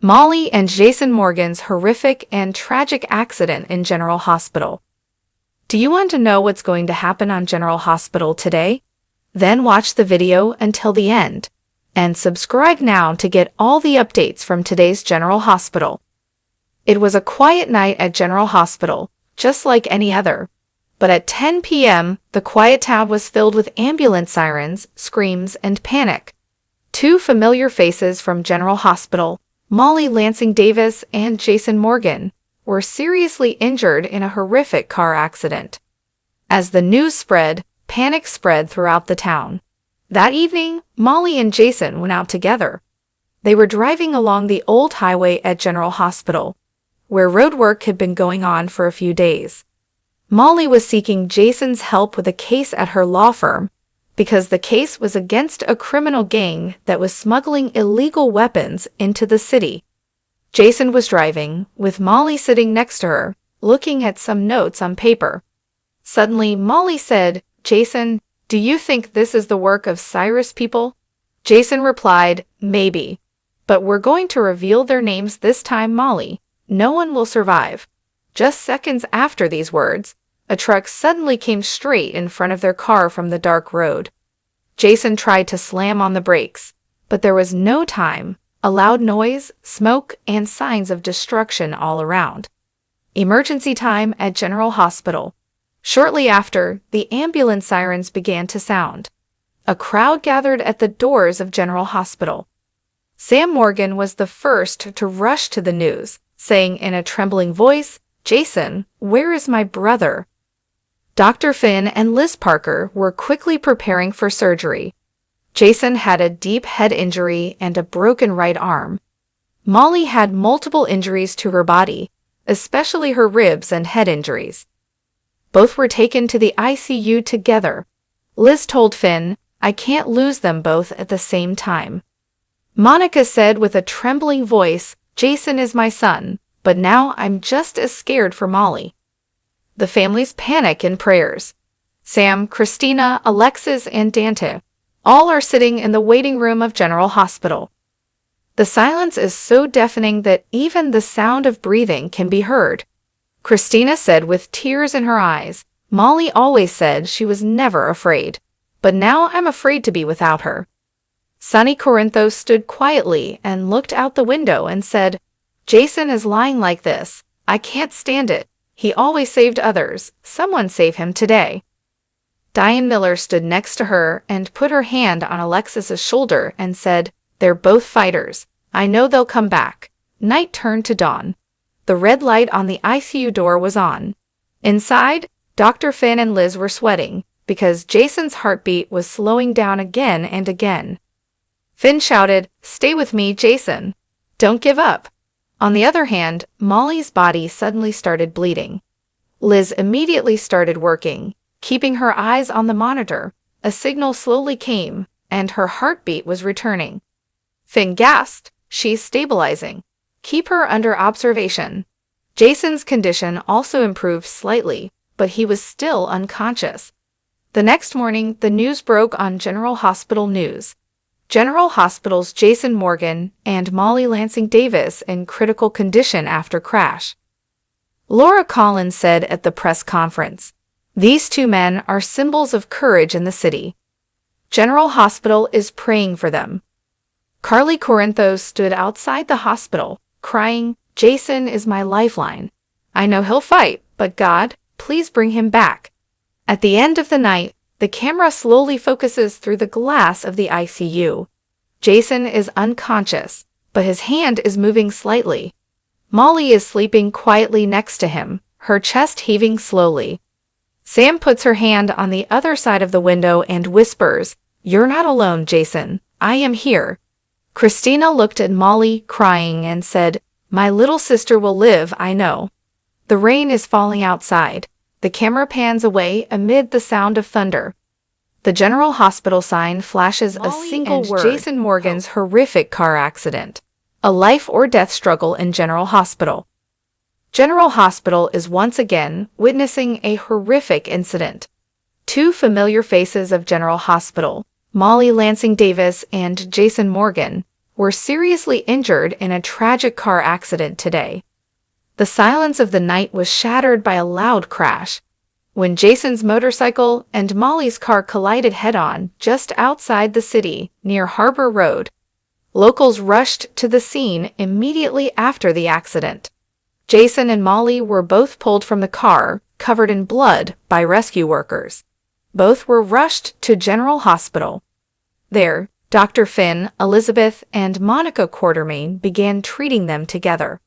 Molly and Jason Morgan's horrific and tragic accident in General Hospital. Do you want to know what's going to happen on General Hospital today? Then watch the video until the end. And subscribe now to get all the updates from today's General Hospital. It was a quiet night at General Hospital, just like any other. But at 10 p.m., the quiet town was filled with ambulance sirens, screams, and panic. Two familiar faces from General Hospital, Molly Lansing Davis and Jason Morgan, were seriously injured in a horrific car accident. As the news spread, panic spread throughout the town. That evening, Molly and Jason went out together. They were driving along the old highway at General Hospital, where road work had been going on for a few days. Molly was seeking Jason's help with a case at her law firm, because the case was against a criminal gang that was smuggling illegal weapons into the city. Jason was driving, with Molly sitting next to her, looking at some notes on paper. Suddenly, Molly said, "Jason, do you think this is the work of Cyrus people?" Jason replied, "Maybe. But we're going to reveal their names this time, Molly. No one will survive." Just seconds after these words, a truck suddenly came straight in front of their car from the dark road. Jason tried to slam on the brakes, but there was no time. A loud noise, smoke, and signs of destruction all around. Emergency time at General Hospital. Shortly after, the ambulance sirens began to sound. A crowd gathered at the doors of General Hospital. Sam Morgan was the first to rush to the news, saying in a trembling voice, "Jason, where is my brother?" Dr. Finn and Liz Parker were quickly preparing for surgery. Jason had a deep head injury and a broken right arm. Molly had multiple injuries to her body, especially her ribs and head injuries. Both were taken to the ICU together. Liz told Finn, "I can't lose them both at the same time." Monica said with a trembling voice, "Jason is my son, but now I'm just as scared for Molly." The family's panic in prayers. Sam, Christina, Alexis, and Dante all are sitting in the waiting room of General Hospital. The silence is so deafening that even the sound of breathing can be heard. Christina said with tears in her eyes, "Molly always said she was never afraid, but now I'm afraid to be without her." Sonny Corinthos stood quietly and looked out the window and said, "Jason is lying like this. I can't stand it. He always saved others. Someone save him today." Diane Miller stood next to her and put her hand on Alexis's shoulder and said, "They're both fighters. I know they'll come back." Night turned to dawn. The red light on the ICU door was on. Inside, Dr. Finn and Liz were sweating because Jason's heartbeat was slowing down again and again. Finn shouted, "Stay with me, Jason. Don't give up." On the other hand, Molly's body suddenly started bleeding. Liz immediately started working, keeping her eyes on the monitor. A signal slowly came, and her heartbeat was returning. Finn gasped, "She's stabilizing. Keep her under observation." Jason's condition also improved slightly, but he was still unconscious. The next morning, the news broke on General Hospital News. General Hospital's Jason Morgan and Molly Lansing Davis in critical condition after crash. Laura Collins said at the press conference, "These two men are symbols of courage in the city. General Hospital is praying for them." Carly Corinthos stood outside the hospital, crying, "Jason is my lifeline. I know he'll fight, but God, please bring him back." At the end of the night, the camera slowly focuses through the glass of the ICU. Jason is unconscious, but his hand is moving slightly. Molly is sleeping quietly next to him, her chest heaving slowly. Sam puts her hand on the other side of the window and whispers, "You're not alone, Jason. I am here." Christina looked at Molly, crying, and said, "My little sister will live, I know." The rain is falling outside. The camera pans away amid the sound of thunder. The General Hospital sign flashes a single word: Jason Morgan's horrific car accident. A life or death struggle in General Hospital. General Hospital is once again witnessing a horrific incident. Two familiar faces of General Hospital, Molly Lansing Davis and Jason Morgan, were seriously injured in a tragic car accident today. The silence of the night was shattered by a loud crash. When Jason's motorcycle and Molly's car collided head-on just outside the city, near Harbor Road, locals rushed to the scene immediately after the accident. Jason and Molly were both pulled from the car, covered in blood, by rescue workers. Both were rushed to General Hospital. There, Dr. Finn, Elizabeth, and Monica Quartermain began treating them together.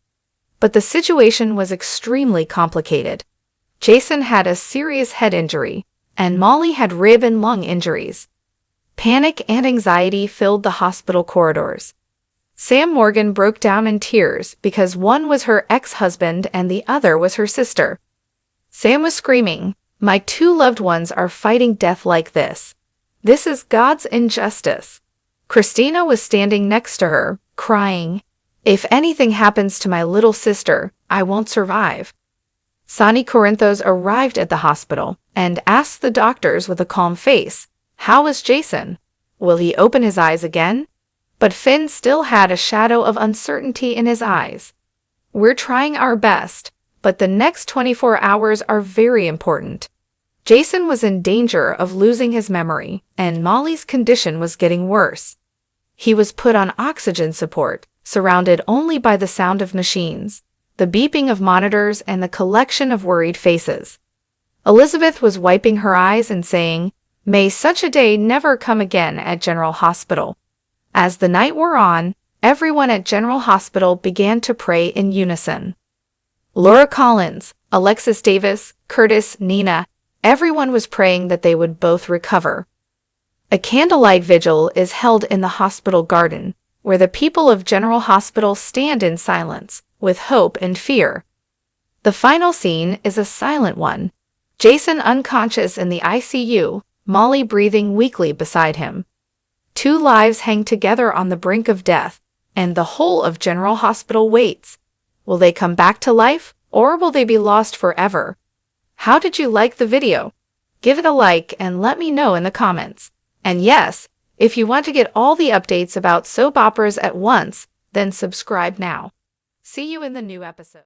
But the situation was extremely complicated. Jason had a serious head injury, and Molly had rib and lung injuries. Panic and anxiety filled the hospital corridors. Sam Morgan broke down in tears because one was her ex-husband and the other was her sister. Sam was screaming, "My two loved ones are fighting death like this. This is God's injustice." Christina was standing next to her, crying, "If anything happens to my little sister, I won't survive." Sonny Corinthos arrived at the hospital and asked the doctors with a calm face, "How is Jason? Will he open his eyes again?" But Finn still had a shadow of uncertainty in his eyes. "We're trying our best, but the next 24 hours are very important." Jason was in danger of losing his memory, and Molly's condition was getting worse. He was put on oxygen support, surrounded only by the sound of machines, the beeping of monitors, and the collection of worried faces. Elizabeth was wiping her eyes and saying, "May such a day never come again at General Hospital." As the night wore on, everyone at General Hospital began to pray in unison. Laura Collins, Alexis Davis, Curtis, Nina, everyone was praying that they would both recover. A candlelight vigil is held in the hospital garden, where the people of General Hospital stand in silence, with hope and fear. The final scene is a silent one. Jason unconscious in the ICU, Molly breathing weakly beside him. Two lives hang together on the brink of death, and the whole of General Hospital waits. Will they come back to life, or will they be lost forever? How did you like the video? Give it a like and let me know in the comments. And yes, if you want to get all the updates about soap operas at once, then subscribe now. See you in the new episode.